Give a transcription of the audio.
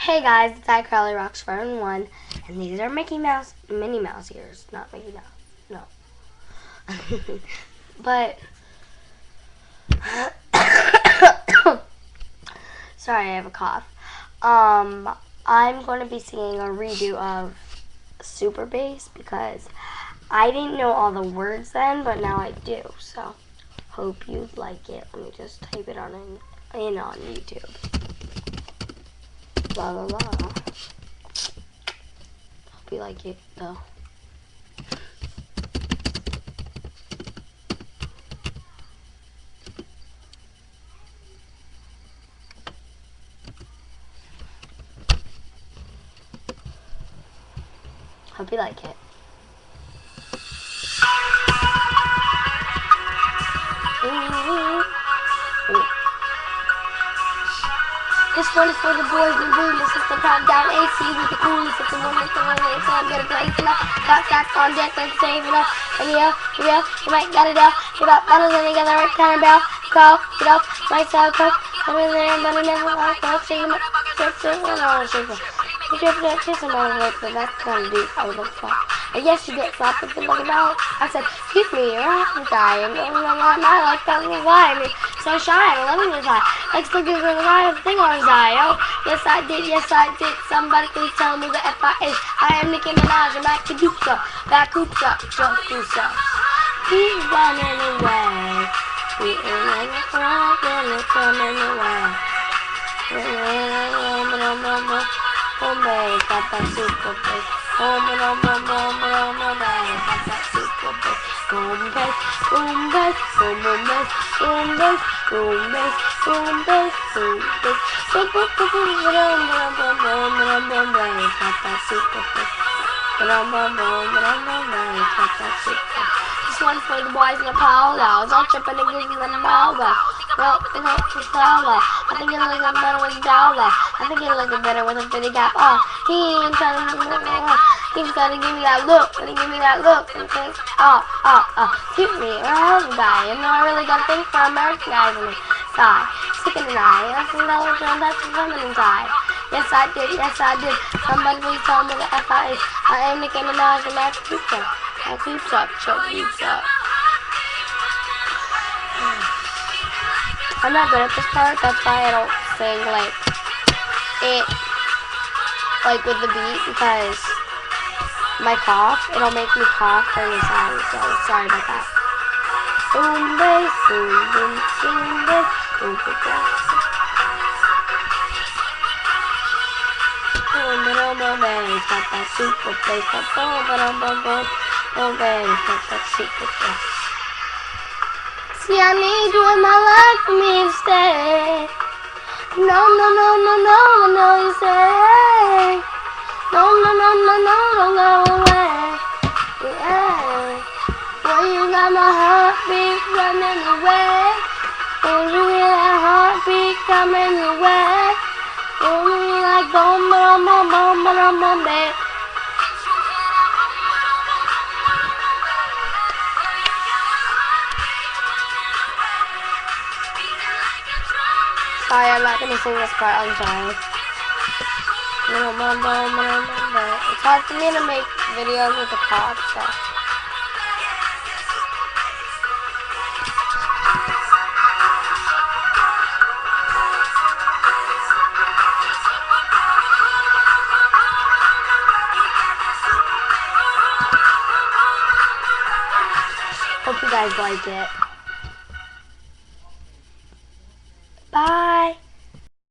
Hey guys, it's iCarly Rocks 4-in-1, and these are Minnie Mouse ears, not Mickey Mouse, no. But, sorry, I have a cough. I'm going to be singing a redo of Super Bass because I didn't know all the words then, but now I do, so hope you like it. Let me just type it in on YouTube. La la la. Hope you like it though. Hope you like it. This one is for the boys and boom. This is the top down AC with the coolest. If the one that's the one that's I'm gonna play tonight. Got stacks on deck like saving up. And yeah, you might got it out. You got bottles and you got the right kind of barrel. Call, get up, right side cup. I'm in there, but I never like to shake them up. Shake them up, shake them up. You should have kissed them on the lip, but that's kind of deep. I was like, fuck. And yes, you get slapped with the looking out. I said, excuse me, you're a happy guy. And my life that was why. I mean, so shy, I love him this high. Like looking for the eye of thing on his eye. Oh, yes I did. Somebody please tell me the F.I.S. I am Nicki Minaj, and Bakusa. He's running away. He's running coming away. Got that super bass. Got that super bass. Boom bass, boom bass, boom bass, boom bass, boom bass, boom bass, boom bass. Boom boom boom boom boom boom boom boom boom. Got that super bass. Boom boom boom boom boom boom. Got that super. This one's for the boys in the polos. I'm tripping and giving them over. Well, they don't just flower. I think it'll look better with dollar. I think it'll look better with a bitty gap. Oh, he ain't trying to he's trying to give me that look. And he give me that look. And says, shoot me. Or a hell guy. You know, I really got things for American guys on the side. Stick in the eye. That's another one. That's the feminine side. Yes, I did. Somebody please tell me the F.I.S. I am Nicki Minaj and Max Pizza. Max Pizza. I'm not good at this part, that's why I don't sing like it like with the beat, because my cough, it'll make me cough during the song, so sorry about that. Boom bass, boom boom, boom bass, boom boom bass. Boom boom boom bass, got that super bass, boom boom boom boom, boom bass, got that super bass. See, I need you in my life for me to stay. No, you say. No, don't go away. Yeah. Boy, you got my heartbeat running away. Don't you hear that heartbeat coming your way? Oh, you like boom, boom, boom, boom, boom, boom, babe. Sorry, I'm not gonna sing this part, I'm sorry. It's hard for me to make videos with a cough, so. Hope you guys like it.